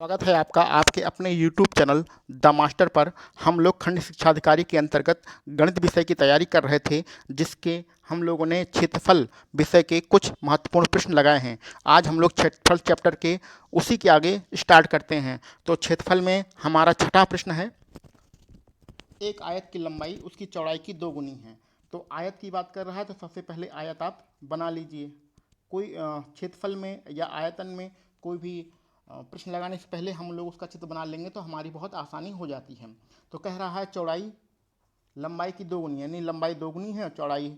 स्वागत है आपका आपके अपने YouTube चैनल द मास्टर पर। हम लोग खंड शिक्षा अधिकारी के अंतर्गत गणित विषय की तैयारी कर रहे थे, जिसके हम लोगों ने क्षेत्रफल विषय के कुछ महत्वपूर्ण प्रश्न लगाए हैं। आज हम लोग क्षेत्रफल चैप्टर के उसी के आगे स्टार्ट करते हैं। तो क्षेत्रफल में हमारा छठा प्रश्न है, एक आयत की लंबाई उसकी चौड़ाई की दो गुनी है। तो आयत की बात कर रहा है, तो सबसे पहले आयत आप बना लीजिए। कोई क्षेत्रफल में या आयतन में कोई भी प्रश्न लगाने से पहले हम लोग उसका चित्र बना लेंगे तो हमारी बहुत आसानी हो जाती है। तो कह रहा है चौड़ाई लंबाई की दो गुनी, यानी लंबाई दो गुनी है, चौड़ाई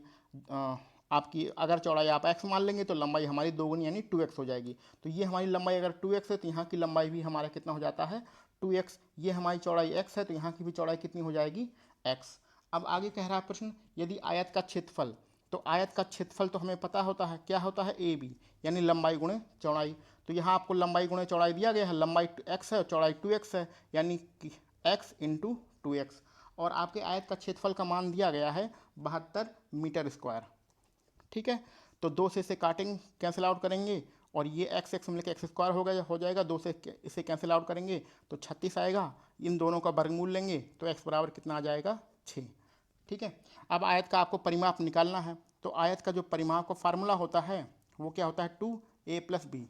आपकी अगर चौड़ाई आप x मान लेंगे तो लंबाई हमारी दो गुनी यानी 2x हो जाएगी। तो ये हमारी लंबाई अगर 2x है तो यहाँ की लंबाई भी हमारा कितना हो जाता है 2x। ये हमारी चौड़ाई x है तो यहाँ की भी चौड़ाई कितनी हो जाएगी x। अब आगे कह रहा है प्रश्न, यदि आयत का क्षेत्रफल, तो आयत का क्षेत्रफल तो हमें पता होता है क्या होता है ए बी, यानी लंबाई गुणे चौड़ाई। तो यहाँ आपको लंबाई गुणे चौड़ाई दिया गया है, लंबाई x है और चौड़ाई 2x है, यानी कि x इंटू 2x। और आपके आयत का क्षेत्रफल का मान दिया गया है 72 मीटर स्क्वायर। ठीक है, तो दो से इसे काटेंगे, कैंसिल आउट करेंगे, और ये एक्स एक्स मिलकर एक्स स्क्वायर हो जाएगा। दो से इसे कैंसिल आउट करेंगे तो 36 आएगा। इन दोनों का वर्गमूल लेंगे तो एक्स बराबर कितना आ जाएगा 6। ठीक है, अब आयत का आपको परिमाप निकालना है। तो आयत का जो परिमाप का फार्मूला होता है वो क्या होता है 2a+b।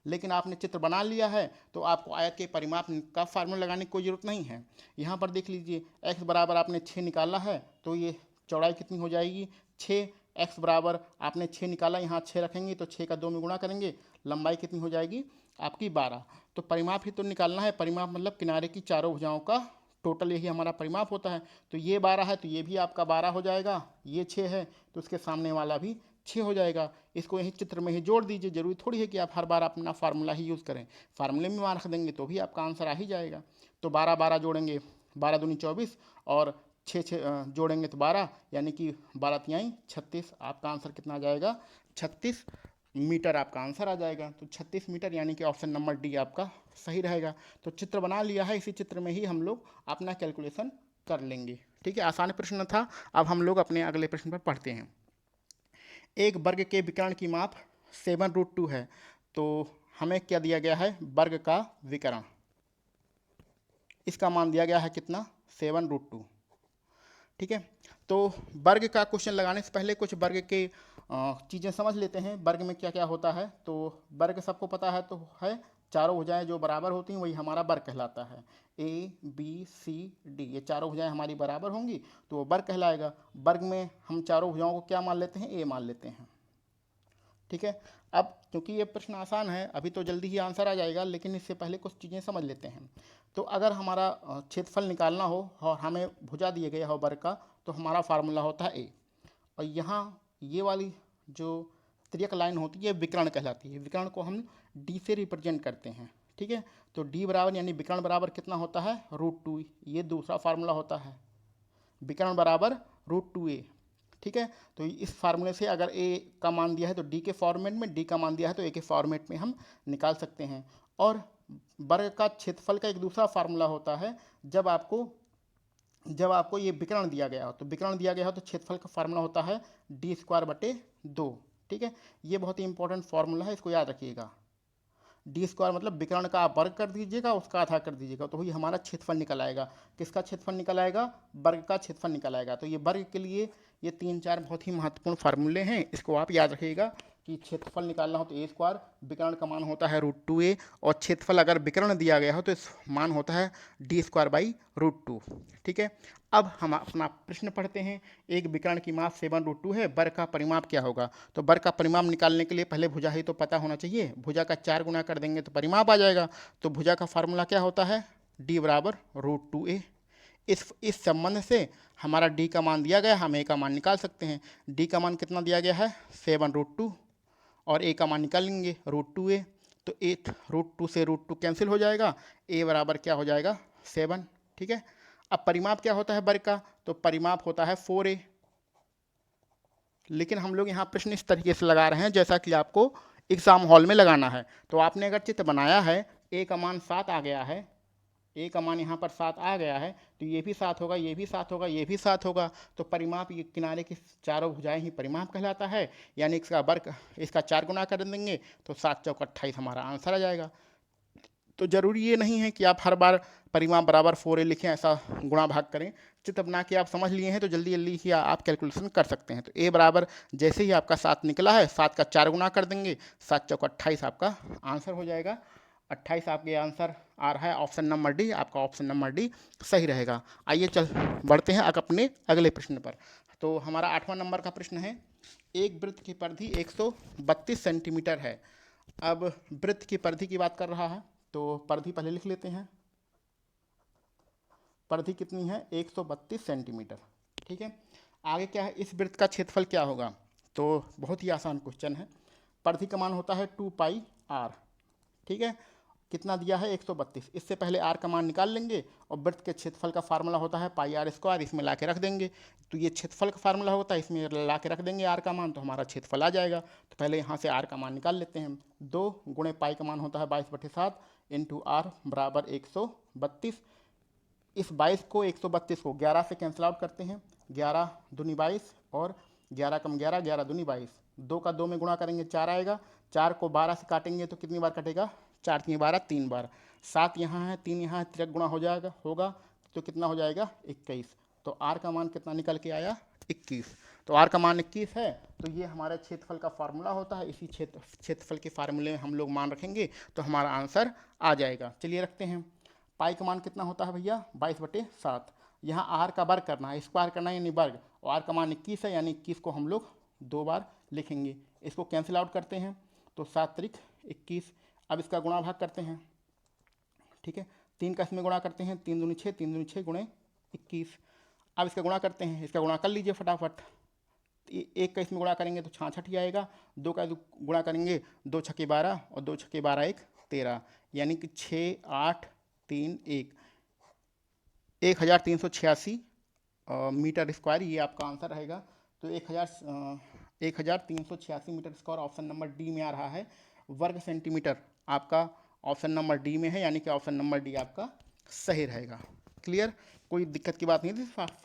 लेकिन आपने चित्र बना लिया है तो आपको आयत के परिमाप का फार्मूला लगाने की कोई ज़रूरत नहीं है। यहाँ पर देख लीजिए, x बराबर आपने 6 निकाला है तो ये चौड़ाई कितनी हो जाएगी 6। x बराबर आपने 6 निकाला, यहाँ 6 रखेंगे तो 6 का 2 में गुणा करेंगे, लंबाई कितनी हो जाएगी आपकी 12। तो परिमाप ही तो निकालना है, परिमाप मतलब किनारे की चारों भुजाओं का टोटल, यही हमारा परिमाप होता है। तो ये 12 है तो ये भी आपका 12 हो जाएगा, ये 6 है तो उसके सामने वाला भी 6 हो जाएगा। इसको यही चित्र में ही जोड़ दीजिए, जरूरी थोड़ी है कि आप हर बार अपना फार्मूला ही यूज़ करें, फार्मूले में मान रख देंगे तो भी आपका आंसर आ ही जाएगा। तो 12 12 जोड़ेंगे, 12 दूनी 24, और 6 6 जोड़ेंगे तो 12, यानी कि 12 तिहाई 36। आपका आंसर कितना आ जाएगा 36 मीटर आपका आंसर आ जाएगा। तो 36 मीटर यानी कि ऑप्शन नंबर डी आपका सही रहेगा। तो चित्र बना लिया है, इसी चित्र में ही हम लोग अपना कैलकुलेशन कर लेंगे। ठीक है, आसान प्रश्न था। अब हम लोग अपने अगले प्रश्न पर पढ़ते हैं। एक वर्ग के विकर्ण की माप 7√2 है। तो हमें क्या दिया गया है, वर्ग का विकर्ण, इसका मान दिया गया है कितना 7√2। ठीक है, तो वर्ग का क्वेश्चन लगाने से पहले कुछ वर्ग के चीज़ें समझ लेते हैं, वर्ग में क्या क्या होता है। तो वर्ग सबको पता है, तो है चारों भुजाएं जो बराबर होती हैं वही हमारा वर्ग कहलाता है। ए बी सी डी, ये चारों भुजाएं हमारी बराबर होंगी तो वो वर्ग कहलाएगा। वर्ग में हम चारों भुजाओं को क्या मान लेते हैं, ए मान लेते हैं। ठीक है, अब क्योंकि ये प्रश्न आसान है, अभी तो जल्दी ही आंसर आ जाएगा, लेकिन इससे पहले कुछ चीज़ें समझ लेते हैं। तो अगर हमारा क्षेत्रफल निकालना हो और हमें भुजा दिए गए हो वर्ग का, तो हमारा फार्मूला होता है ए। और यहाँ ये वाली जो त्रियक लाइन होती है विकर्ण कहलाती है। विकर्ण को हम डी से रिप्रेजेंट करते हैं। ठीक है, तो डी बराबर यानी विकर्ण बराबर कितना होता है √2। ये दूसरा फार्मूला होता है, विकर्ण बराबर √2a। ठीक है, तो इस फार्मूले से अगर ए का मान दिया है तो डी के फॉर्मेट में, डी का मान दिया है तो ए के फॉर्मेट में हम निकाल सकते हैं। और वर्ग का क्षेत्रफल का एक दूसरा फार्मूला होता है, जब आपको ये विकर्ण दिया गया हो, तो विकर्ण दिया गया हो तो क्षेत्रफल का फार्मूला होता है d²/2। ठीक है, ये बहुत ही इंपॉर्टेंट फार्मूला है, इसको याद रखिएगा। d² मतलब विकर्ण का आप वर्ग कर दीजिएगा, उसका आधा कर दीजिएगा, तो वही हमारा क्षेत्रफल निकल आएगा। किसका क्षेत्रफल निकल आएगा, वर्ग का क्षेत्रफल निकल आएगा। तो ये वर्ग के लिए ये 3 4 बहुत ही महत्वपूर्ण फार्मूले हैं, इसको आप याद रखिएगा कि क्षेत्रफल निकालना हो तो a², विकर्ण का मान होता है √2a, और क्षेत्रफल अगर विकर्ण दिया गया हो तो इस मान होता है d²/√2। ठीक है, अब हम अपना प्रश्न पढ़ते हैं। एक विकर्ण की माप 7√2 है, वर्ग का परिमाप क्या होगा। तो वर्ग का परिमाप निकालने के लिए पहले भुजा ही तो पता होना चाहिए, भुजा का 4 गुना कर देंगे तो परिमाप आ जाएगा। तो भुजा का फार्मूला क्या होता है d/√2a। इस संबंध से हमारा डी का मान दिया गया, हम ए का मान निकाल सकते हैं। डी का मान कितना दिया गया है 7√2, और ए का मान निकालेंगे √2a। तो ए √2 से √2 कैंसिल हो जाएगा, ए बराबर क्या हो जाएगा 7। ठीक है, अब परिमाप क्या होता है वर्ग का, तो परिमाप होता है 4a। लेकिन हम लोग यहाँ प्रश्न इस तरीके से लगा रहे हैं जैसा कि आपको एग्जाम हॉल में लगाना है। तो आपने अगर चित्र बनाया है, ए का मान 7 आ गया है, ए का मान यहाँ पर 7 आ गया है, तो ये भी 7 होगा, ये भी 7 होगा, ये भी 7 होगा। तो परिमाप ये किनारे की चारों भुजाएं ही परिमाप कहलाता है, यानी इसका वर्ग, इसका 4 गुना कर देंगे तो 7 × 4 = 28 हमारा आंसर आ जाएगा। तो ज़रूरी ये नहीं है कि आप हर बार परिमाण बराबर 4a लिखें, ऐसा गुणा भाग करें। चित्र बना के आप समझ लिए हैं तो जल्दी जल्दी ही आप कैलकुलेशन कर सकते हैं। तो a बराबर जैसे ही आपका 7 निकला है, 7 का 4 गुना कर देंगे, 7 चौका 28 आपका आंसर हो जाएगा। 28 आपके आंसर आ रहा है ऑप्शन नंबर डी, आपका ऑप्शन नंबर डी सही रहेगा। आइए चल बढ़ते हैं अपने अगले प्रश्न पर। तो हमारा 8वां नंबर का प्रश्न है, एक वृत्त की परिधि 132 सेंटीमीटर है। अब वृत्त की परिधि की बात कर रहा है, तो परिधि पहले लिख लेते हैं। परिधि कितनी है? 132 सेंटीमीटर। ठीक है, आगे क्या है, इस वृत्त का क्षेत्रफल क्या होगा? तो बहुत ही आसान क्वेश्चन है। परिधि का मान होता है 2 पाई आर। ठीक है, कितना दिया है? 132। इससे पहले आर का मान निकाल लेंगे और वृत्त के क्षेत्रफल का फार्मूला होता है पाई आर स्क्वायर, इसमें ला के रख देंगे। तो ये क्षेत्रफल का फार्मूला होता है, इसमें ला के रख देंगे आर का मान, तो हमारा क्षेत्रफल आ जाएगा। तो पहले यहाँ से आर का मान निकाल लेते हैं। 2 गुणे पाई का मान होता है 22/7 इंटू आर बराबर 132। इस 22 को 132 को 11 से कैंसिल आउट करते हैं। 11 दूनी 22 और 11 कम 11, 11 दूनी 22। 2 का 2 में गुणा करेंगे 4 आएगा। 4 को 12 से काटेंगे तो कितनी बार कटेगा? 4 3 12, 3 बार। 7 यहाँ है, 3 यहाँ है, तिरक गुणा हो जाएगा होगा तो कितना हो जाएगा? 21। तो आर का मान कितना निकल के आया? 21। तो आर का मान 21 है। तो ये हमारे क्षेत्रफल का फार्मूला होता है। इसी क्षेत्रफल के फार्मूले में हम लोग मान रखेंगे तो हमारा आंसर आ जाएगा। चलिए रखते हैं। पाई का मान कितना होता है भैया? 22/7। यहाँ आर का वर्ग करना है, स्क्वायर करना है यानी वर्ग, और आर का मान 21 है, यानी 21 को हम लोग 2 बार लिखेंगे। इसको कैंसिल आउट करते हैं तो 7 त्रिक 21। अब इसका गुणा भाग करते हैं। ठीक है, 3 का इसमें गुणा करते हैं, 3 दूनी 6, 3 दूनी 6 गुणे 21। अब इसका गुणा करते हैं, इसका गुणा कर लीजिए फटाफट। 1 का इसमें गुणा करेंगे तो 66 ही आएगा। 2 का गुणा करेंगे, 2 छक्के 12 और 2 छक्के 12 1 13, यानी कि 6 8 3 1 1386 मीटर स्क्वायर, ये आपका आंसर रहेगा। तो 1386 metre square option number D में आ रहा है। वर्ग सेंटीमीटर आपका ऑप्शन नंबर डी में है, यानी कि ऑप्शन नंबर डी आपका सही रहेगा। क्लियर, कोई दिक्कत की बात नहीं थी,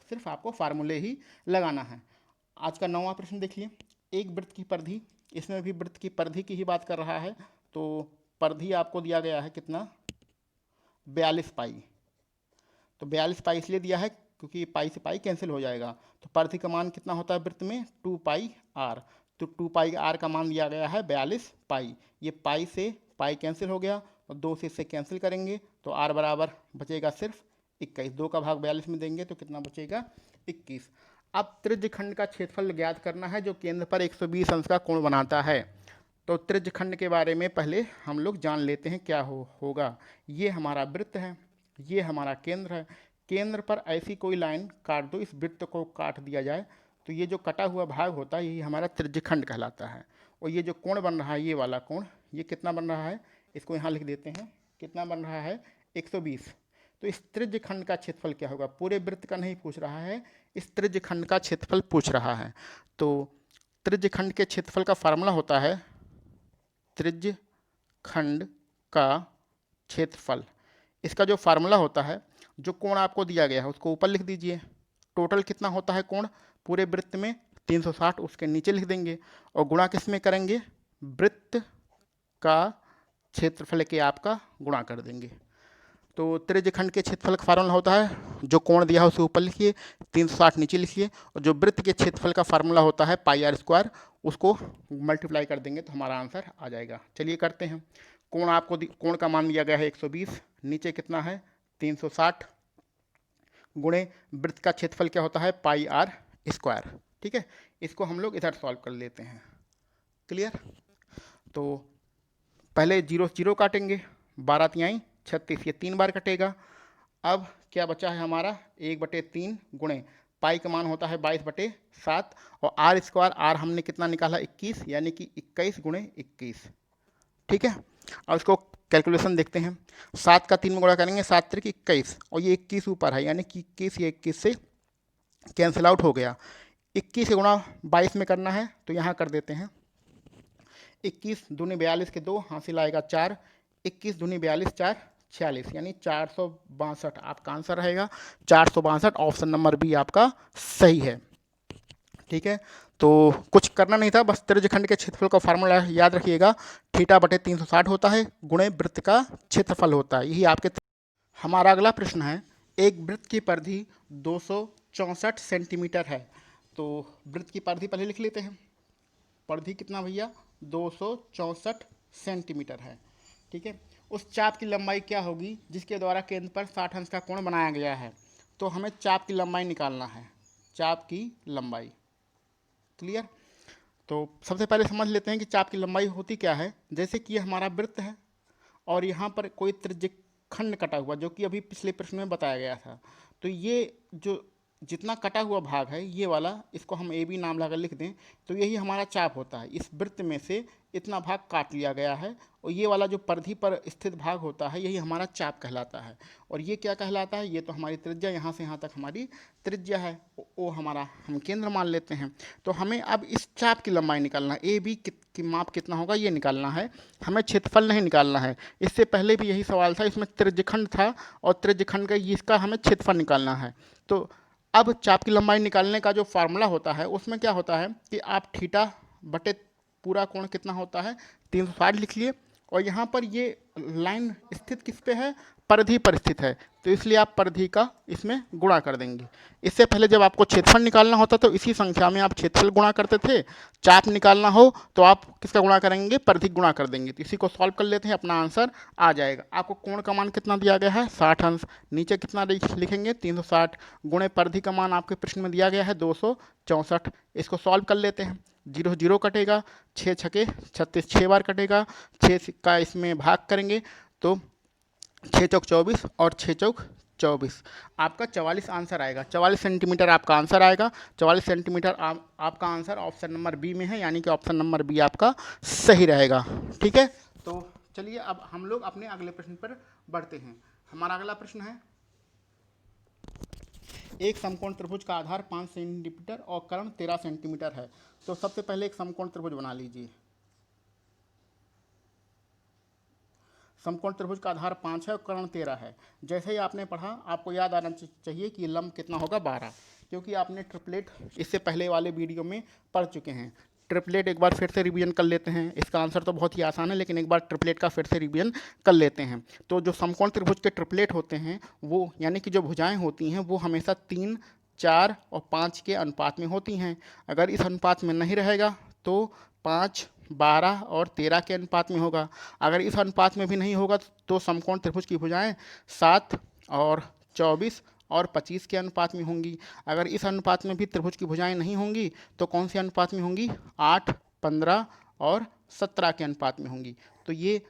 सिर्फ आपको फार्मूले ही लगाना है। आज का 9वां प्रश्न देखिए, एक वृत्त की परिधि, इसमें भी वृत्त की परिधि की ही बात कर रहा है। तो परिधि आपको दिया गया है कितना? 42 पाई। तो 42 पाई इसलिए दिया है क्योंकि पाई से पाई कैंसिल हो जाएगा। तो परिधि का मान कितना होता है वृत्त में? 2 पाई आर। तो 2 पाई आर का मान दिया गया है 42 पाई। ये पाई से पाई कैंसिल हो गया और 2 से इससे कैंसिल करेंगे तो आर बराबर बचेगा सिर्फ 21। 2 का भाग 42 में देंगे तो कितना बचेगा? 21। अब त्रिज्यखंड का क्षेत्रफल ज्ञात करना है जो केंद्र पर 120 अंश का कोण बनाता है। तो त्रिज्यखंड के बारे में पहले हम लोग जान लेते हैं क्या होगा। ये हमारा वृत्त है, ये हमारा केंद्र है। केंद्र पर ऐसी कोई लाइन काट दो, इस वृत्त को काट दिया जाए तो ये जो कटा हुआ भाग होता है यही हमारा त्रिज्यखंड कहलाता है। और ये जो कोण बन रहा है, ये वाला कोण, ये कितना बन रहा है? इसको यहाँ लिख देते हैं, कितना बन रहा है? 120। तो इस त्रिज्यखंड का क्षेत्रफल क्या होगा? पूरे वृत्त का नहीं पूछ रहा है, इस त्रिज्यखंड का क्षेत्रफल पूछ रहा है। तो त्रिज्यखंड के क्षेत्रफल का फार्मूला होता है त्रिज्यखंड का क्षेत्रफल। इसका जो फार्मूला होता है, जो कोण आपको दिया गया है उसको ऊपर लिख दीजिए। टोटल कितना होता है कोण पूरे वृत्त में? 360, उसके नीचे लिख देंगे और गुणा किस में करेंगे? वृत्त का क्षेत्रफल के आपका गुणा कर देंगे। तो त्रिज्यखंड के क्षेत्रफल का फार्मूला होता है, जो कोण दिया है उसे ऊपर लिखिए, 360 नीचे लिखिए, और जो वृत्त के क्षेत्रफल का फार्मूला होता है पाई आर स्क्वायर, उसको मल्टीप्लाई कर देंगे तो हमारा आंसर आ जाएगा। चलिए करते हैं। कोण आपको कोण का मान दिया गया है 120, नीचे कितना है? 360 गुणे वृत्त का क्षेत्रफल क्या होता है? पाई आर स्क्वायर। ठीक है, इसको हम लोग इधर सॉल्व कर लेते हैं। क्लियर, तो पहले 0 से 0 काटेंगे, 12 तिहाई 36, ये 3 बार कटेगा। अब क्या बचा है हमारा? 1/3 गुणे पाई का मान होता है 22/7 और आर स्क्वायर, आर हमने कितना निकाला? 21, यानी कि 21 गुणे 21। ठीक है, अब इसको कैलकुलेशन देखते हैं। 7 का 3 में गुणा करेंगे, 7 त्रिक 21 और ये 21 ऊपर है, यानी कि 21, ये 21 से कैंसिल आउट हो गया। 21 से गुणा 22 में करना है तो यहाँ कर देते हैं। 21 दूनी 42 के 2, हासिल आएगा 4। 21 दूनी 42 4 46, यानी 462 आपका आंसर रहेगा। 462 ऑप्शन नंबर बी आपका सही है। ठीक है, तो कुछ करना नहीं था, बस त्रिज्यखंड के क्षेत्रफल का फार्मूला याद रखिएगा, थीटा बटे 360 होता है गुणे वृत्त का क्षेत्रफल होता है, यही आपके। हमारा अगला प्रश्न है, एक वृत्त की परिधि 264 सेंटीमीटर है। तो वृत्त की परिधि पहले लिख लेते हैं। परिधि कितना भैया, 264 सेंटीमीटर है। ठीक है, उस चाप की लंबाई क्या होगी जिसके द्वारा केंद्र पर 60 अंश का कोण बनाया गया है। तो हमें चाप की लंबाई निकालना है, चाप की लंबाई। क्लियर। तो सबसे पहले समझ लेते हैं कि चाप की लंबाई होती क्या है। जैसे कि ये हमारा वृत्त है और यहाँ पर कोई त्रिज्यखंड कटा हुआ, जो कि अभी पिछले प्रश्न में बताया गया था। तो ये जो जितना कटा हुआ भाग है ये वाला, इसको हम ए बी नाम लगाकर लिख दें, तो यही हमारा चाप होता है। इस वृत्त में से इतना भाग काट लिया गया है और ये वाला जो परिधि पर स्थित भाग होता है यही हमारा चाप कहलाता है। और ये क्या कहलाता है, ये तो हमारी त्रिज्या, यहाँ से यहाँ तक हमारी त्रिज्या है, वो हमारा हम केंद्र मान लेते हैं। तो हमें अब इस चाप की लंबाई निकालना है, ए बी की माप कितना होगा ये निकालना है, हमें क्षेत्रफल नहीं निकालना है। इससे पहले भी यही सवाल था, इसमें त्रिज्यखंड था और त्रिज्यखंड का इसका हमें क्षेत्रफल निकालना है। तो अब चाप की लंबाई निकालने का जो फार्मूला होता है उसमें क्या होता है कि आप थीटा बटे पूरा कोण कितना होता है 360 लिख लिए, और यहाँ पर ये लाइन स्थित किस पे है, परिधि पर स्थित है, तो इसलिए आप परिधि का इसमें गुणा कर देंगे। इससे पहले जब आपको क्षेत्रफल निकालना होता तो इसी संख्या में आप क्षेत्रफल गुणा करते थे, चाप निकालना हो तो आप किसका गुणा करेंगे, परिधि गुणा कर देंगे। तो इसी को सॉल्व कर लेते हैं, अपना आंसर आ जाएगा। आपको कोण का मान कितना दिया गया है 60 अंश, नीचे कितना लिखेंगे 360 गुणे परिधि का मान आपके प्रश्न में दिया गया है 264। इसको सॉल्व कर लेते हैं, 0 0 कटेगा, 6 छके 36 6 बार कटेगा, 6 का इसमें भाग करेंगे तो 6 चौक 24 और 6 चौक 24, आपका 44 आंसर आएगा। 44 सेंटीमीटर आपका आंसर आएगा। 44 सेंटीमीटर आपका आंसर ऑप्शन नंबर बी में है, यानी कि ऑप्शन नंबर बी आपका सही रहेगा। ठीक है, तो चलिए अब हम लोग अपने अगले प्रश्न पर बढ़ते हैं। हमारा अगला प्रश्न है, एक समकोण त्रिभुज का आधार 5 सेंटीमीटर और कर्ण 13 सेंटीमीटर है। तो सबसे पहले एक समकोण त्रिभुज बना लीजिए। समकोण त्रिभुज का आधार 5 है और कर्ण 13 है। जैसे ही आपने पढ़ा आपको याद आना चाहिए कि लंब कितना होगा 12, क्योंकि आपने ट्रिपलेट इससे पहले वाले वीडियो में पढ़ चुके हैं। ट्रिपलेट एक बार फिर से रिवीजन कर लेते हैं। इसका आंसर तो बहुत ही आसान है, लेकिन एक बार ट्रिपलेट का फिर से रिवीजन कर लेते हैं। तो जो समकोण त्रिभुज के ट्रिपलेट होते हैं वो, यानी कि जो भुजाएं होती हैं वो हमेशा 3, 4 और 5 के अनुपात में होती हैं। अगर इस अनुपात में नहीं रहेगा तो 5, 12 और 13 के अनुपात में होगा। अगर इस अनुपात में भी नहीं होगा तो समकोण त्रिभुज की भुजाएं 7 और 24 और 25 के अनुपात में होंगी। अगर इस अनुपात में भी त्रिभुज की भुजाएं नहीं होंगी तो कौन से अनुपात में होंगी, 8, 15 और 17 के अनुपात में होंगी। तो ये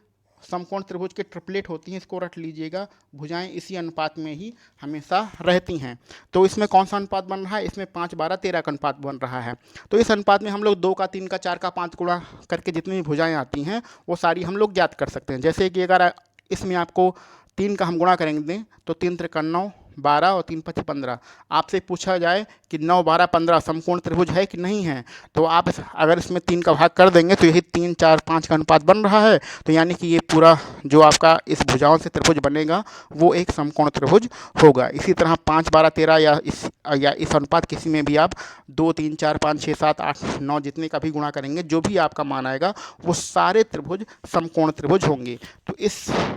समकोण त्रिभुज के ट्रिपलेट होती हैं, इसको रट लीजिएगा। भुजाएं इसी अनुपात में ही हमेशा रहती हैं। तो इसमें कौन सा अनुपात बन रहा है, इसमें 5, 12, 13 का अनुपात बन रहा है। तो इस अनुपात में हम लोग 2 का, 3 का, 4 का, 5 गुणा करके जितनी भी भुजाएं आती हैं वो सारी हम लोग ज्ञात कर सकते हैं। जैसे कि अगर इसमें आपको 3 का हम गुणा करेंगे तो 3 त्रिक 9, 12 और 3 पच्चीस 15। आपसे पूछा जाए कि 9, 12, 15 समकोण त्रिभुज है कि नहीं है, तो आप अगर इसमें 3 का भाग कर देंगे तो यही 3, 4, 5 का अनुपात बन रहा है। तो यानी कि ये पूरा जो आपका इस भुजाओं से त्रिभुज बनेगा वो एक समकोण त्रिभुज होगा। इसी तरह 5, 12, 13 या इस अनुपात किसी में भी आप 2, 3, 4, 5, 6, 7, 8, 9 जितने का भी गुणा करेंगे, जो भी आपका मान आएगा वो सारे त्रिभुज समकोण त्रिभुज होंगे। तो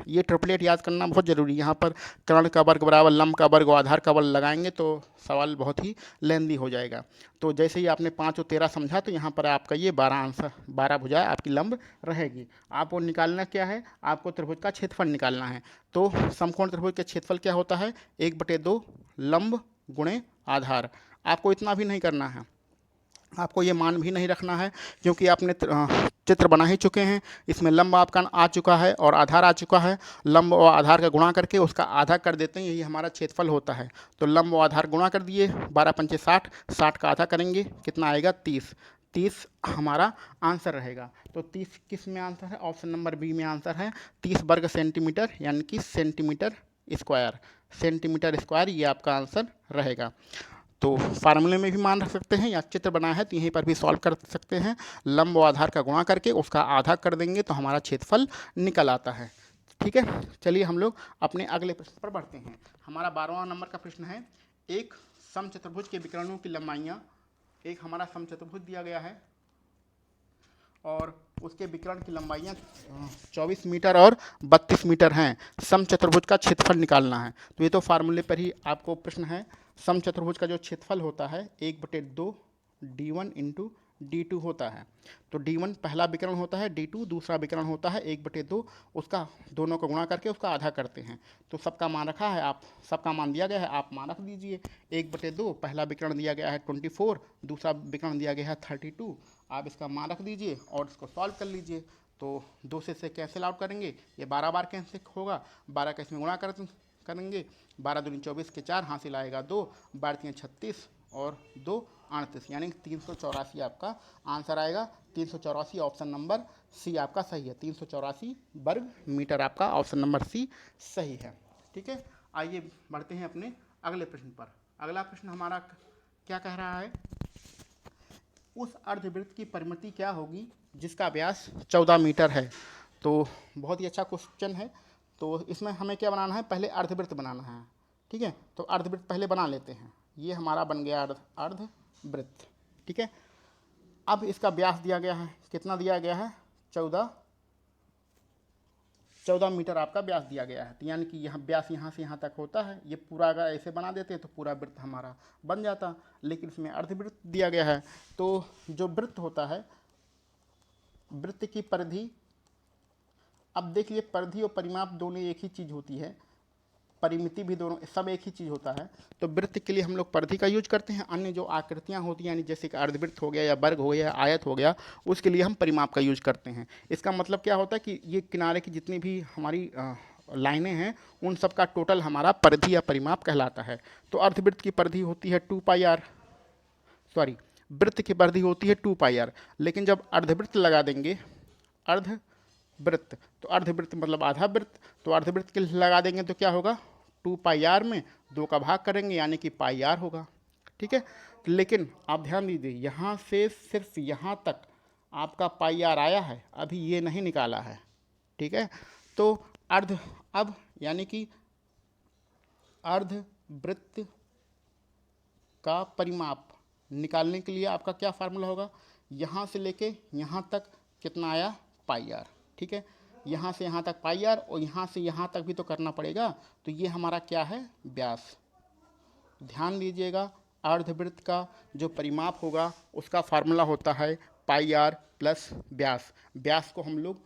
ये ट्रिपलेट याद करना बहुत ज़रूरी है। यहाँ पर कर्ण का वर्ग बराबर लंब का वर्ग और आधार का वर्ग लगाएंगे तो सवाल बहुत ही लेंदी हो जाएगा। तो जैसे ही आपने 5 और 13 समझा तो यहाँ पर आपका ये 12 आंसर, 12 भुजाएं आपकी लंब रहेगी। आपको निकालना क्या है, आपको त्रिभुज का क्षेत्रफल निकालना है। तो समकोण त्रिभुज का क्षेत्रफल क्या होता है, 1/2 लंब गुणे आधार। आपको इतना भी नहीं करना है, आपको ये मान भी नहीं रखना है, क्योंकि आपने चित्र बना ही चुके हैं। इसमें लंब आपका आ चुका है और आधार आ चुका है। लंब और आधार का गुणा करके उसका आधा कर देते हैं, यही हमारा क्षेत्रफल होता है। तो लंब और आधार गुणा कर दिए, 12 पंचे 60, 60 का आधा करेंगे कितना आएगा 30, 30 हमारा आंसर रहेगा। तो 30 किस में आंसर है, ऑप्शन नंबर बी में आंसर है। 30 वर्ग सेंटीमीटर यानी कि सेंटीमीटर स्क्वायर, सेंटीमीटर स्क्वायर ये आपका आंसर रहेगा। तो फार्मूले में भी मान रख सकते हैं या चित्र बनाया है तो यहीं पर भी सॉल्व कर सकते हैं। लंब और आधार का गुणा करके उसका आधा कर देंगे तो हमारा क्षेत्रफल निकल आता है। ठीक है, चलिए हम लोग अपने अगले प्रश्न पर बढ़ते हैं। हमारा 12वां नंबर का प्रश्न है, एक समचतुर्भुज के विकर्णों की लंबाइयाँ एक हमारा समचतुर्भुज दिया गया है और उसके विकर्ण की लंबाइयाँ 24 मीटर और 32 मीटर हैं। समचतुर्भुज का क्षेत्रफल निकालना है। तो ये तो फार्मूले पर ही आपको प्रश्न है। समचतुर्भुज का जो क्षेत्रफल होता है 1/2 d1 इंटू d2 होता है। तो d1 पहला विकर्ण होता है, d2 दूसरा विकर्ण होता है, 1/2 उसका दोनों को गुणा करके उसका आधा करते हैं। तो सबका मान रखा है, आप सबका मान दिया गया है, आप मान रख दीजिए। 1/2 पहला विकर्ण दिया गया है 24, दूसरा विकर्ण दिया गया है 32। आप इसका मान रख दीजिए और इसको सॉल्व कर लीजिए। तो 2 से कैंसिल आउट करेंगे, ये 12 बार कैंसिल होगा, 12 का इसमें गुणा करेंगे, 12 दूनी 24 के 4, हासिल आएगा 2, 12 तीन 36 और 2 38, यानी 384 आपका आंसर आएगा। 384 ऑप्शन नंबर सी आपका सही है। 384 वर्ग मीटर आपका ऑप्शन नंबर सी सही है। ठीक है, आइए बढ़ते हैं अपने अगले प्रश्न पर। अगला प्रश्न हमारा क्या कह रहा है, उस अर्धवृत्त की परिमिति क्या होगी जिसका व्यास 14 मीटर है। तो बहुत ही अच्छा क्वेश्चन है। तो इसमें हमें क्या बनाना है, पहले अर्धवृत्त बनाना है। ठीक है, तो अर्धवृत्त पहले बना लेते हैं। ये हमारा बन गया अर्धवृत्त। ठीक है, अब इसका व्यास दिया गया है, कितना दिया गया है, 14 मीटर आपका व्यास दिया गया है। तो यानी कि यहाँ व्यास यहाँ से यहाँ तक होता है। ये पूरा अगर ऐसे बना देते तो पूरा वृत्त हमारा बन जाता, लेकिन इसमें अर्धवृत्त दिया गया है। तो जो वृत्त होता है, वृत्त की परिधि, अब देखिए परिधि और परिमाप दोनों एक ही चीज़ होती है, परिमिति भी दोनों सब एक ही चीज़ होता है। तो वृत्त के लिए हम लोग परिधि का यूज करते हैं। अन्य जो आकृतियाँ होती हैं, यानी जैसे कि अर्धवृत्त हो गया या वर्ग हो गया, आयत हो गया, उसके लिए हम परिमाप का यूज करते हैं। इसका मतलब क्या होता है कि ये किनारे की जितनी भी हमारी लाइनें हैं, उन सब का टोटल हमारा परिधि या परिमाप कहलाता है। तो अर्धवृत्त की परिधि होती है 2πr, सॉरी, वृत्त की परिधि होती है 2πr। लेकिन जब अर्धवृत्त लगा देंगे, अर्धवृत्त, तो अर्धवृत्त मतलब आधा वृत्त, तो अर्धवृत्त के लिए लगा देंगे तो क्या होगा, 2πr में 2 का भाग करेंगे यानी कि πr होगा। ठीक है, लेकिन आप ध्यान दीजिए, यहाँ से सिर्फ यहाँ तक आपका πr आया है, अभी ये नहीं निकाला है। ठीक है, तो अब यानी कि अर्धवृत्त का परिमाप निकालने के लिए आपका क्या फार्मूला होगा, यहाँ से लेके यहाँ तक कितना आया, πr। ठीक है, यहाँ से यहाँ तक πr और यहाँ से यहाँ तक भी तो करना पड़ेगा। तो ये हमारा क्या है, व्यास। ध्यान दीजिएगा, अर्धवृत्त का जो परिमाप होगा उसका फार्मूला होता है πr प्लस व्यास। व्यास को हम लोग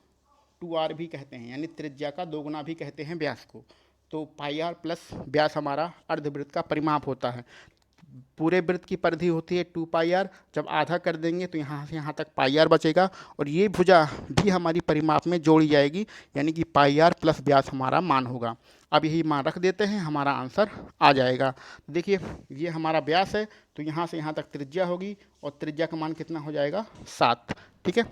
2r भी कहते हैं, यानी त्रिज्या का 2 गुना भी कहते हैं व्यास को। तो πr प्लस व्यास हमारा अर्धवृत्त का परिमाप होता है। पूरे वृत्त की परिधि होती है 2πr, जब आधा कर देंगे तो यहाँ से यहाँ तक πr बचेगा और ये भुजा भी हमारी परिमाप में जोड़ी जाएगी, यानी कि πr प्लस व्यास हमारा मान होगा। अब यही मान रख देते हैं, हमारा आंसर आ जाएगा। देखिए ये हमारा व्यास है, तो यहाँ से यहाँ तक त्रिज्या होगी और त्रिज्या का मान कितना हो जाएगा, 7। ठीक है,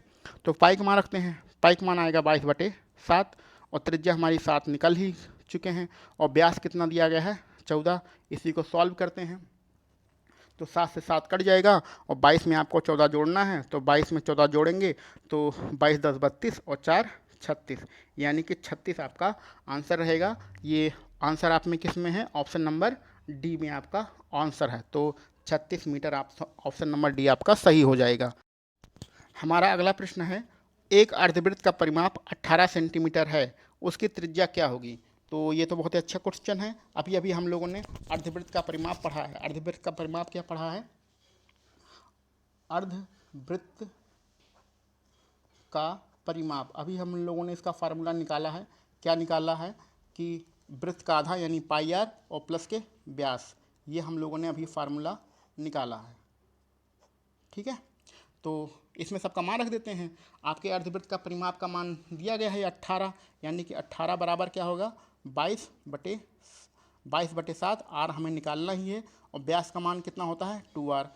तो पाई का मान रखते हैं, पाई का मान आएगा 22/7 और त्रिज्या हमारी 7 निकल ही चुके हैं और व्यास कितना दिया गया है, 14। इसी को सॉल्व करते हैं तो 7 से 7 कट जाएगा और 22 में आपको 14 जोड़ना है। तो 22 में 14 जोड़ेंगे तो 22 10 32 और 4 36, यानी कि 36 आपका आंसर रहेगा। ये आंसर आप में किस में है, ऑप्शन नंबर डी में आपका आंसर है। तो 36 मीटर आप ऑप्शन नंबर डी आपका सही हो जाएगा। हमारा अगला प्रश्न है, एक अर्धवृत्त का परिमाप 18 सेंटीमीटर है, उसकी त्रिज्या क्या होगी। तो ये तो बहुत ही अच्छा क्वेश्चन है। अभी अभी हम लोगों ने अर्धवृत्त का परिमाप पढ़ा है। अर्धवृत्त का परिमाप क्या पढ़ा है, अर्धवृत्त का परिमाप, अभी हम लोगों ने इसका फार्मूला निकाला है। क्या निकाला है कि वृत्त का आधा यानी πr और प्लस के व्यास, ये हम लोगों ने अभी फार्मूला निकाला है। ठीक है, तो इसमें सबका मान रख देते हैं। आपके अर्धवृत्त का परिमाप का मान दिया गया है 18, यानी कि 18 बराबर क्या होगा, 22/7। आर हमें निकालना ही है और व्यास का मान कितना होता है, 2r।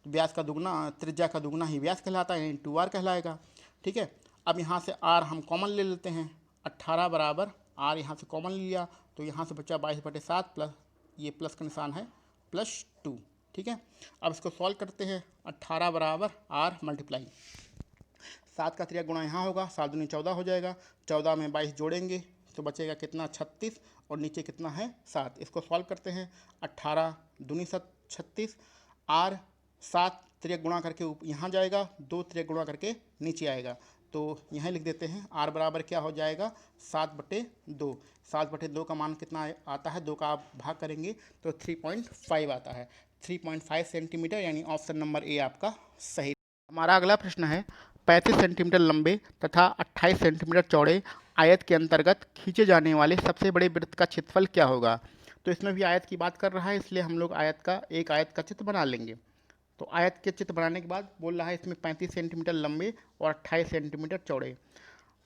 व्यास का दुगना, त्रिज्या का दुगना ही व्यास कहलाता है, यानी 2r कहलाएगा। ठीक है, अब यहाँ से r हम कॉमन ले लेते हैं, 18 बराबर r यहाँ से कॉमन लिया तो यहाँ से बचा 22/7 प्लस ये प्लस का निशान है +2। ठीक है, अब इसको सॉल्व करते हैं। 18 बराबर r मल्टीप्लाई 7 का 3 गुणा यहाँ होगा, 7 दूनी 14 हो जाएगा। 14 में 22 जोड़ेंगे तो बचेगा कितना, 36 और नीचे कितना है, 7। इसको सॉल्व करते हैं, 18 दूनी 36, r 7 त्रिक गुणा करके यहाँ जाएगा, 2 त्रिक गुणा करके नीचे आएगा। तो यहाँ लिख देते हैं r बराबर क्या हो जाएगा 7/2। 7/2 का मान कितना आता है, 2 का आप भाग करेंगे तो 3.5 आता है। 3.5 सेंटीमीटर, यानी ऑप्शन नंबर ए आपका सही। हमारा अगला प्रश्न है 35 सेंटीमीटर लंबे तथा 28 सेंटीमीटर चौड़े आयत के अंतर्गत खींचे जाने वाले सबसे बड़े वृत्त का क्षेत्रफल क्या होगा। तो इसमें भी आयत की बात कर रहा है, इसलिए हम लोग एक आयत का चित्र बना लेंगे। तो आयत के चित्र बनाने के बाद बोल रहा है इसमें 35 सेंटीमीटर लंबे और 28 सेंटीमीटर चौड़े।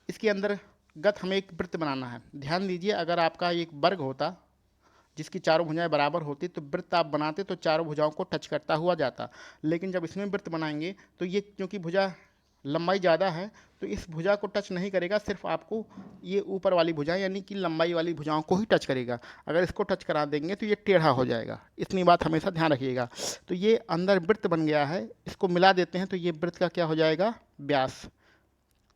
इसके अंतर्गत हमें एक वृत्त बनाना है। ध्यान दीजिए, अगर आपका एक वर्ग होता जिसकी चारों भुजाएं बराबर होती तो वृत्त आप बनाते तो चारों भुजाओं को टच करता हुआ जाता। लेकिन जब इसमें वृत्त बनाएंगे तो ये क्योंकि भुजा लंबाई ज़्यादा है तो इस भुजा को टच नहीं करेगा, सिर्फ आपको ये ऊपर वाली भुजाएं यानी कि लंबाई वाली भुजाओं को ही टच करेगा। अगर इसको टच करा देंगे तो ये टेढ़ा हो जाएगा, इतनी बात हमेशा ध्यान रखिएगा। तो ये अंदर वृत्त बन गया है, इसको मिला देते हैं तो ये वृत्त का क्या हो जाएगा व्यास।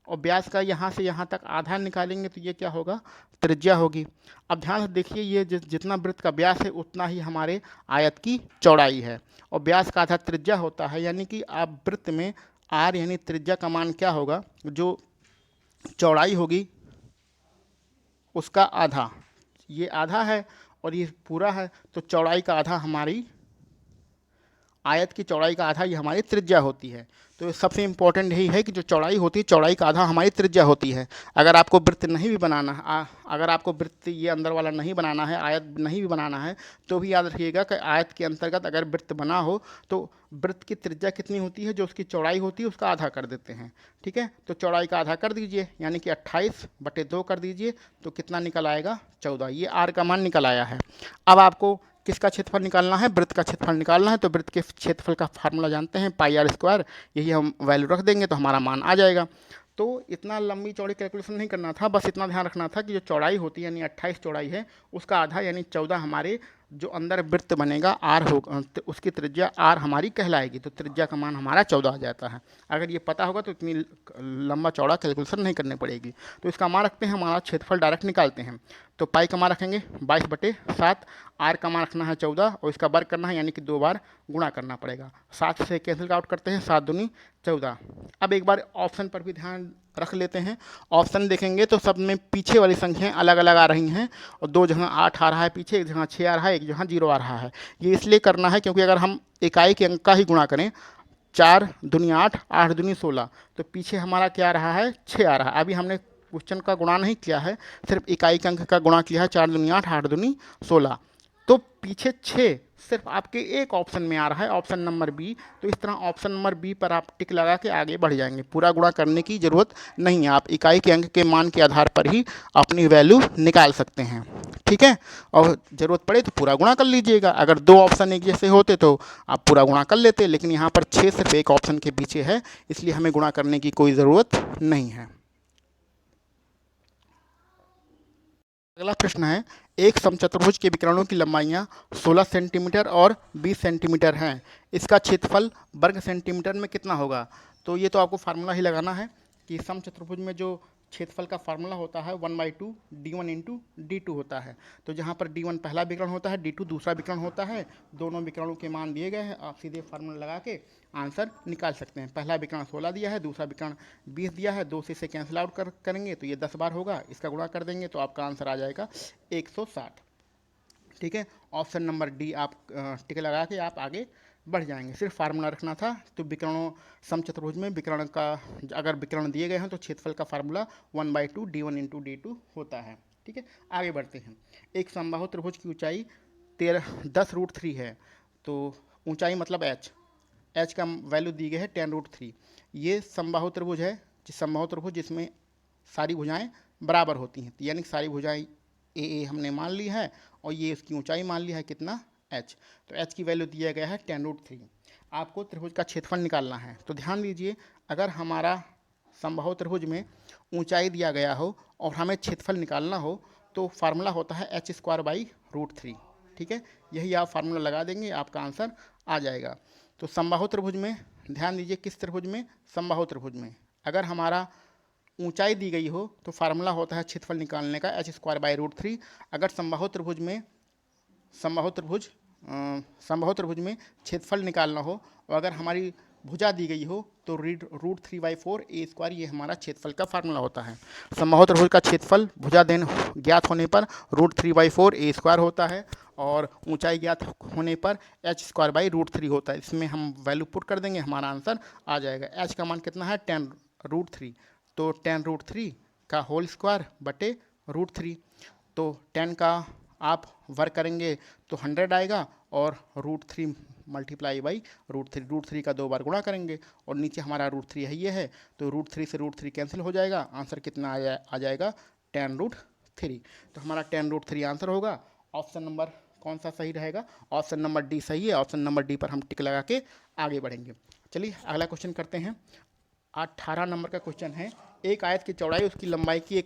और व्यास का यहाँ से यहाँ तक आधा निकालेंगे तो ये क्या होगा त्रिज्या होगी। अब ध्यान से देखिए, ये जितना वृत्त का व्यास है उतना ही हमारे आयत की चौड़ाई है, और व्यास का आधा त्रिज्या होता है, यानी कि आप वृत्त में आर यानी त्रिज्या का मान क्या होगा, जो चौड़ाई होगी उसका आधा। ये आधा है और ये पूरा है, तो चौड़ाई का आधा हमारी आयत की चौड़ाई का आधा ये हमारी त्रिज्या होती है। तो सबसे इम्पोर्टेंट यही है कि जो चौड़ाई होती है, चौड़ाई का आधा हमारी त्रिज्या होती है। अगर आपको वृत्त नहीं भी बनाना है, अगर आपको वृत्त ये अंदर वाला नहीं बनाना है, आयत नहीं भी बनाना है, तो भी याद रखिएगा कि आयत के अंतर्गत अगर वृत्त बना हो तो वृत्त की त्रिज्या कितनी होती है, जो उसकी चौड़ाई होती है उसका आधा कर देते हैं। ठीक है, तो चौड़ाई का आधा कर दीजिए, यानी कि 28/2 कर दीजिए, तो कितना निकल आएगा 14। ये आर का मान निकल आया है। अब आपको किसका क्षेत्रफल निकालना है, वृत्त का क्षेत्रफल निकालना है। तो वृत्त के क्षेत्रफल का फार्मूला जानते हैं, πr²। यही हम वैल्यू रख देंगे तो हमारा मान आ जाएगा। तो इतना लंबी चौड़ी कैलकुलेशन नहीं करना था, बस इतना ध्यान रखना था कि जो चौड़ाई होती है यानी 28 चौड़ाई है उसका आधा यानी 14 हमारे जो अंदर वृत्त बनेगा आर होगा, उसकी त्रिज्या आर हमारी कहलाएगी। तो त्रिज्या का मान हमारा 14 आ जाता है। अगर ये पता होगा तो इतनी लंबा चौड़ा कैलकुलेशन नहीं करनी पड़ेगी। तो इसका मान रखते हैं, हमारा क्षेत्रफल डायरेक्ट निकालते हैं। तो पाई का मान रखेंगे 22/7, आर का मान रखना है 14 और इसका वर्ग करना है, यानी कि 2 बार गुणा करना पड़ेगा। 7 से कैंसिल आउट करते हैं, 7 दूनी 14। अब एक बार ऑप्शन पर भी ध्यान रख लेते हैं। ऑप्शन देखेंगे तो सब में पीछे वाली संख्याएं अलग अलग आ रही हैं, और 2 जगह 8 आ रहा है पीछे, एक जगह 6 आ रहा है, एक जगह 0 आ रहा है। ये इसलिए करना है क्योंकि अगर हम इकाई के अंक का ही गुणा करें, 4 दूनी 8, 8 दूनी 16, तो पीछे हमारा क्या आ रहा है 6 आ रहा है। अभी हमने क्वेश्चन का गुणा नहीं किया है, सिर्फ इकाई के अंक का गुणा किया है, 4 दूनी 8, 8 दूनी 16। तो पीछे 6 सिर्फ आपके एक ऑप्शन में आ रहा है, ऑप्शन नंबर बी। तो इस तरह ऑप्शन नंबर बी पर आप टिक लगा के आगे बढ़ जाएंगे। पूरा गुणा करने की ज़रूरत नहीं है, आप इकाई के अंक के मान के आधार पर ही अपनी वैल्यू निकाल सकते हैं। ठीक है, और ज़रूरत पड़े तो पूरा गुणा कर लीजिएगा। अगर 2 ऑप्शन एक जैसे होते तो आप पूरा गुणा कर लेते, लेकिन यहाँ पर 6 सिर्फ एक ऑप्शन के पीछे है, इसलिए हमें गुणा करने की कोई ज़रूरत नहीं है। अगला प्रश्न है, एक समचतुर्भुज के विकर्णों की लंबाइयाँ 16 सेंटीमीटर और 20 सेंटीमीटर हैं। इसका क्षेत्रफल वर्ग सेंटीमीटर में कितना होगा। तो ये तो आपको फार्मूला ही लगाना है कि समचतुर्भुज में जो क्षेत्रफल का फार्मूला होता है 1/2 d1 इंटू d2 होता है। तो जहाँ पर d1 पहला विकर्ण होता है, d2 दूसरा विकर्ण होता है, दोनों विकर्णों के मान दिए गए हैं, आप सीधे फार्मूला लगा के आंसर निकाल सकते हैं। पहला विकर्ण 16 दिया है, दूसरा विकर्ण 20 दिया है, 2 से इसे कैंसिल आउट करेंगे तो ये 10 बार होगा, इसका गुणा कर देंगे तो आपका आंसर आ जाएगा 160। ठीक है, ऑप्शन नंबर डी आप टिक लगा के आप आगे बढ़ जाएंगे। सिर्फ फार्मूला रखना था। तो विकर्णों समचतुर्भुज में विकर्ण का अगर विकर्ण दिए गए हैं तो क्षेत्रफल का फार्मूला 1/2 d1 इंटू d2 होता है। ठीक है, आगे बढ़ते हैं। एक समबाहु त्रिभुज की ऊंचाई 10√3 है। तो ऊंचाई मतलब एच का वैल्यू दी गई है 10√3। ये समबाहु त्रिभुज है, समबाहु त्रिभुज जिसमें सारी भुजाएं बराबर होती हैं, यानी सारी भुजाएं ए हमने मान ली है, और ये इसकी ऊंचाई मान ली है कितना h। तो h की वैल्यू दिया गया है 10√3। आपको त्रिभुज का क्षेत्रफल निकालना है। तो ध्यान दीजिए, अगर हमारा समबाहु त्रिभुज में ऊंचाई दिया गया हो और हमें क्षेत्रफल निकालना हो तो फार्मूला होता है h²/√3। ठीक है, यही आप फार्मूला लगा देंगे, आपका आंसर आ जाएगा। तो समबाहु त्रिभुज में ध्यान दीजिए, किस त्रिभुज में, समबाहु त्रिभुज में अगर हमारा ऊंचाई दी गई हो तो फार्मूला होता है क्षेत्रफल निकालने का h²/√3। अगर समबाहु त्रिभुज समबाहु त्रिभुज में क्षेत्रफल निकालना हो और अगर हमारी भुजा दी गई हो तो √3/4 ए स्क्वायर ये हमारा क्षेत्रफल का फार्मूला होता है। समबाहु त्रिभुज का क्षेत्रफल भुजा देन ज्ञात होने पर √3/4 ए स्क्वायर होता है और ऊंचाई ज्ञात होने पर h² √3 होता है। इसमें हम वैल्यू पुट कर देंगे, हमारा आंसर आ जाएगा। h का मान कितना है 10√3, तो 10√3 का होल स्क्वायर बटे √3, तो 10 का आप वर्क करेंगे तो 100 आएगा और √3 मल्टीप्लाई बाई √3 का 2 बार गुणा करेंगे और नीचे हमारा √3 है ये है, तो √3 से √3 कैंसिल हो जाएगा, आंसर कितना आ जाएगा 10√3। तो हमारा 10√3 आंसर होगा। ऑप्शन नंबर कौन सा सही रहेगा? ऑप्शन नंबर डी सही है। ऑप्शन नंबर डी पर हम टिक लगा के आगे बढ़ेंगे। चलिए अगला क्वेश्चन करते हैं। 18 नंबर का क्वेश्चन है, एक आयत की चौड़ाई उसकी लंबाई की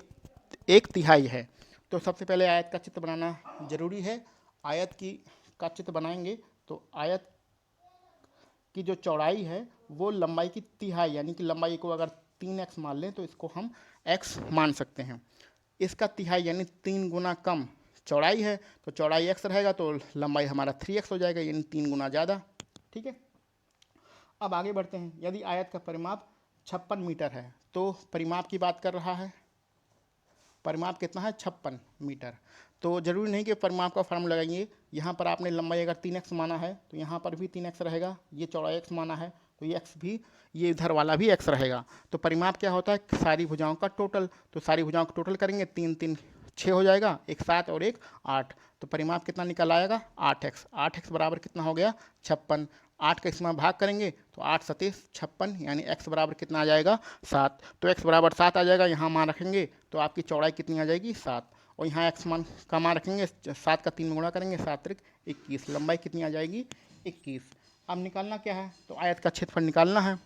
एक तिहाई है। तो सबसे पहले आयत का चित्र बनाना जरूरी है। आयत का चित्र बनाएंगे तो आयत की जो चौड़ाई है वो लंबाई की तिहाई, यानी कि लंबाई को अगर 3x मान लें तो इसको हम x मान सकते हैं। इसका तिहाई यानी 3 गुना कम चौड़ाई है, तो चौड़ाई x रहेगा तो लंबाई हमारा 3x हो जाएगा, यानी 3 गुना ज़्यादा। ठीक है, अब आगे बढ़ते हैं। यदि आयत का परिमाप 56 मीटर है, तो परिमाप की बात कर रहा है, परिमाप कितना है 56 मीटर। तो जरूरी नहीं कि परिमाप का फार्मूला लगाइए। यहाँ पर आपने लंबाई अगर 3x माना है तो यहाँ पर भी 3x रहेगा, ये चौड़ाई x माना है तो ये x भी, ये इधर वाला भी x रहेगा। तो परिमाप क्या होता है? सारी भुजाओं का टोटल। तो सारी भुजाओं का टोटल करेंगे, 3 3 6 हो जाएगा, एक 7 और एक 8, तो परिमाप कितना निकल आएगा 8x। 8x बराबर कितना हो गया 56। 8 का इसमें भाग करेंगे तो 8 7 56, यानी x बराबर कितना आ जाएगा 7। तो x बराबर 7 आ जाएगा। यहाँ मान रखेंगे तो आपकी चौड़ाई कितनी आ जाएगी 7, और यहाँ x मान का मान रखेंगे, 7 का 3 गुणा करेंगे, 7 त्रिक 21, लंबाई कितनी आ जाएगी 21। अब निकालना क्या है? तो आयत का क्षेत्रफल निकालना है।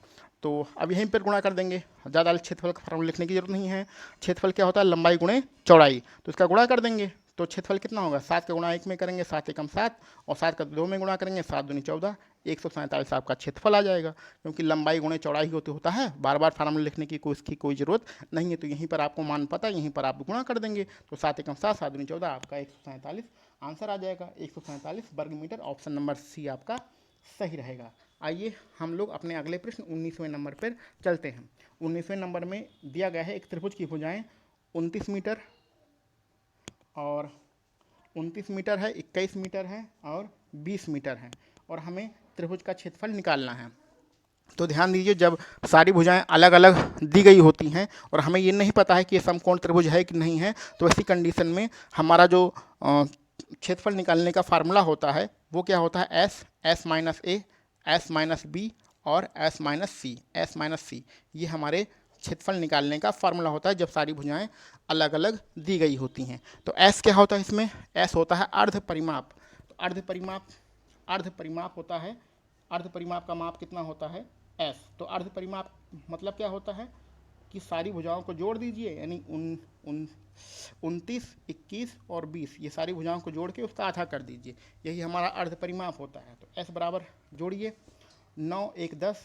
तो अब यहीं पर गुणा कर देंगे, ज़्यादा क्षेत्रफल का फार्मूला लिखने की जरूरत नहीं है। क्षेत्रफल क्या होता है? लंबाई गुणे चौड़ाई, तो इसका गुणा कर देंगे तो क्षेत्रफल कितना होगा? 7 का गुणा 1 में करेंगे, 7 एकम 7, और 7 का 2 में गुणा करेंगे, 7 दूनी 14, 147 आपका क्षेत्रफल आ जाएगा। क्योंकि लंबाई गुणे चौड़ाई होता है, बार बार फार्मूला लिखने की इसकी कोई ज़रूरत नहीं है। तो यहीं पर आपको मान पता है, यहीं पर आप गुणा कर देंगे, तो 7 एकम 7, 7 दूनी 14, आपका 147 आंसर आ जाएगा। 147 वर्ग मीटर, ऑप्शन नंबर सी आपका सही रहेगा। आइए हम लोग अपने अगले प्रश्न 19वें नंबर पर चलते हैं। 19वें नंबर में दिया गया है एक त्रिभुज की भुजाएं 29 मीटर और 29 मीटर है, 21 मीटर है और 20 मीटर है, और हमें त्रिभुज का क्षेत्रफल निकालना है। तो ध्यान दीजिए, जब सारी भुजाएं अलग अलग दी गई होती हैं और हमें ये नहीं पता है कि ये समकोण त्रिभुज है कि नहीं है, तो ऐसी कंडीशन में हमारा जो क्षेत्रफल निकालने का फार्मूला होता है वो क्या होता है? s minus a, s minus b और s माइनस c। ये हमारे क्षेत्रफल निकालने का फार्मूला होता है जब सारी भुजाएं अलग अलग दी गई होती हैं। तो s क्या होता है? इसमें s होता है अर्ध परिमाप। तो अर्ध परिमाप होता है, अर्ध परिमाप का माप कितना होता है? s। तो अर्ध परिमाप मतलब क्या होता है कि सारी भुजाओं को जोड़ दीजिए, यानी 29, 21 और 20, ये सारी भुजाओं को जोड़ के उसका आधा कर दीजिए, यही हमारा अर्ध परिमाप होता है। तो s बराबर जोड़िए, 9 1 10,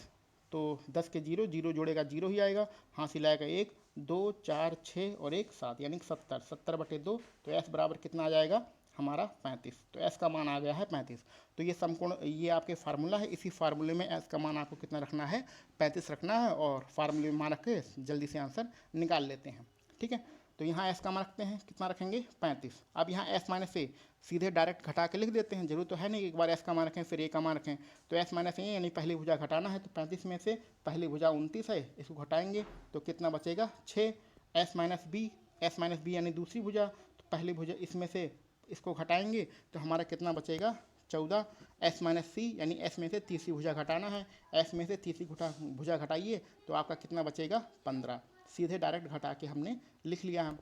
तो 10 के 0 0 जोड़ेगा 0 ही आएगा, हासिल आएगा 1 2 4 6 और 1 7, यानी 70, 70/2। तो s बराबर कितना आ जाएगा हमारा 35। तो s का मान आ गया है 35। तो ये समकोण, ये आपके फार्मूला है। इसी फार्मूले में s का मान आपको कितना रखना है? 35 रखना है, और फार्मूले में मान रख के जल्दी से आंसर निकाल लेते हैं। ठीक है, तो यहाँ s का मान रखते हैं, कितना रखेंगे 35। अब यहाँ s माइनस ए सीधे डायरेक्ट घटा के लिख देते हैं, जरूर तो है नहीं एक बार s का मान रखें फिर a का मान रखें। तो s माइनस ए यानी पहली भुजा घटाना है, तो 35 में से पहली भुजा 29 है, इसको घटाएंगे तो कितना बचेगा 6। s माइनस बी यानी दूसरी भुजा, तो पहली भुजा इसमें से इसको घटाएंगे तो हमारा कितना बचेगा 14। s माइनस सी यानी s में से तीसरी भुजा घटाना है, s में से तीसरी भुजा घटाइए तो आपका कितना बचेगा 15। सीधे डायरेक्ट घटा के हमने लिख लिया है।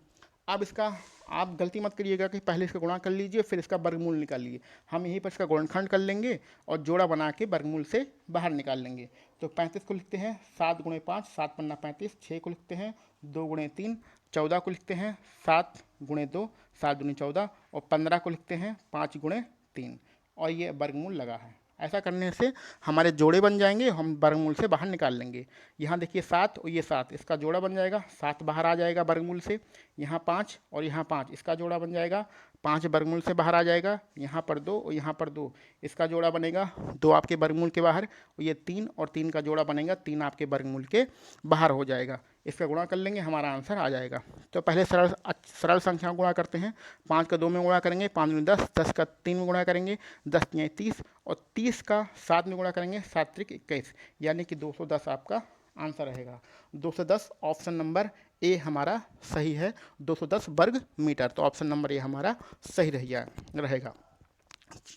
अब इसका आप गलती मत करिएगा कि पहले इसका गुणा कर लीजिए फिर इसका वर्गमूल निकालिए। हम यहीं पर इसका गुणनखंड कर लेंगे और जोड़ा बना के वर्गमूल से बाहर निकाल लेंगे। तो 35 को लिखते हैं 7 गुणे 5, 7 पन्ना 35, 6 को लिखते हैं 2 गुणे 3, 14 को लिखते हैं 7 गुणे 2, 7 दूनी 14, और 15 को लिखते हैं 5 गुणे 3, और ये वर्गमूल लगा है। ऐसा करने से हमारे जोड़े बन जाएंगे, हम वर्गमूल से बाहर निकाल लेंगे। यहाँ देखिए 7 और ये 7, इसका जोड़ा बन जाएगा, 7 बाहर आ जाएगा वर्गमूल से। यहाँ 5 और यहाँ 5, इसका जोड़ा बन जाएगा, 5 वर्गमूल से बाहर आ जाएगा, यहाँ पर 2 और यहाँ पर 2, इसका जोड़ा बनेगा 2 आपके वर्गमूल के बाहर, ये 3 और 3 का जोड़ा बनेगा 3 आपके वर्गमूल के बाहर हो जाएगा। इसका गुणा कर लेंगे, हमारा आंसर आ जाएगा। तो पहले सरल संख्या गुणा करते हैं। 5 का 2 में गुणा करेंगे, 5 में 10, 10 का 3 में गुणा करेंगे, 10 तियां 30 और 30 का 7 में गुणा करेंगे, 7 त्रिक 21, यानी कि 210 आपका आंसर रहेगा। 210 ऑप्शन नंबर ए हमारा सही है, 210 वर्ग मीटर। तो ऑप्शन नंबर ए हमारा सही रहेगा।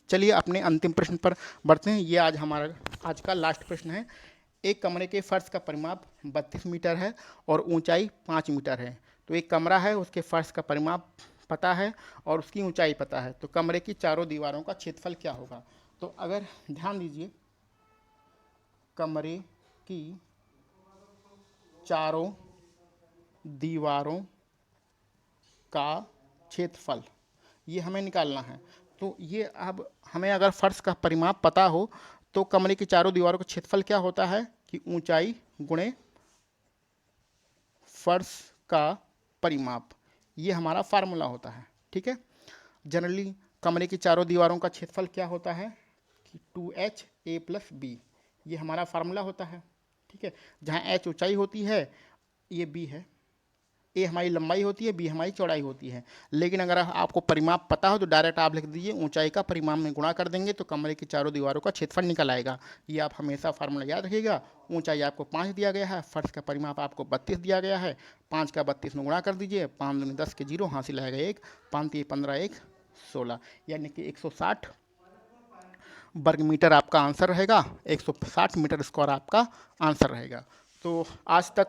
चलिए अपने अंतिम प्रश्न पर बढ़ते हैं। ये आज का लास्ट प्रश्न है। एक कमरे के फर्श का परिमाप 32 मीटर है और ऊंचाई 5 मीटर है। तो एक कमरा है, उसके फर्श का परिमाप पता है और उसकी ऊंचाई पता है, तो कमरे की चारों दीवारों का क्षेत्रफल क्या होगा। तो अगर ध्यान दीजिए, कमरे की चारों दीवारों का क्षेत्रफल ये हमें निकालना है। तो ये अब हमें अगर फर्श का परिमाप पता हो तो कमरे की चारों दीवारों का क्षेत्रफल क्या होता है कि ऊंचाई गुणे फर्श का परिमाप, ये हमारा फार्मूला होता है। ठीक है, जनरली कमरे की चारों दीवारों का क्षेत्रफल क्या होता है कि 2h a + b, ये हमारा फार्मूला होता है। ठीक है, जहाँ h ऊंचाई होती है, ये b है, a हमारी लंबाई होती है, b हमारी चौड़ाई होती है। लेकिन अगर आपको परिमाप पता हो तो डायरेक्ट आप लिख दीजिए ऊंचाई का परिमाप में गुणा कर देंगे तो कमरे की चारों दीवारों का क्षेत्रफल निकल आएगा। ये आप हमेशा फार्मूला याद रखिएगा। ऊंचाई आपको 5 दिया गया है, फर्श का परिमाप आपको 32 दिया गया है, 5 का 32 में गुणा कर दीजिए, 5 दूनी 10 के 0, हासिल आएगा 1, 5 3 15 1 16, यानी कि 160 वर्ग मीटर आपका आंसर रहेगा। 160 मीटर स्क्वायर आपका आंसर रहेगा। तो आज तक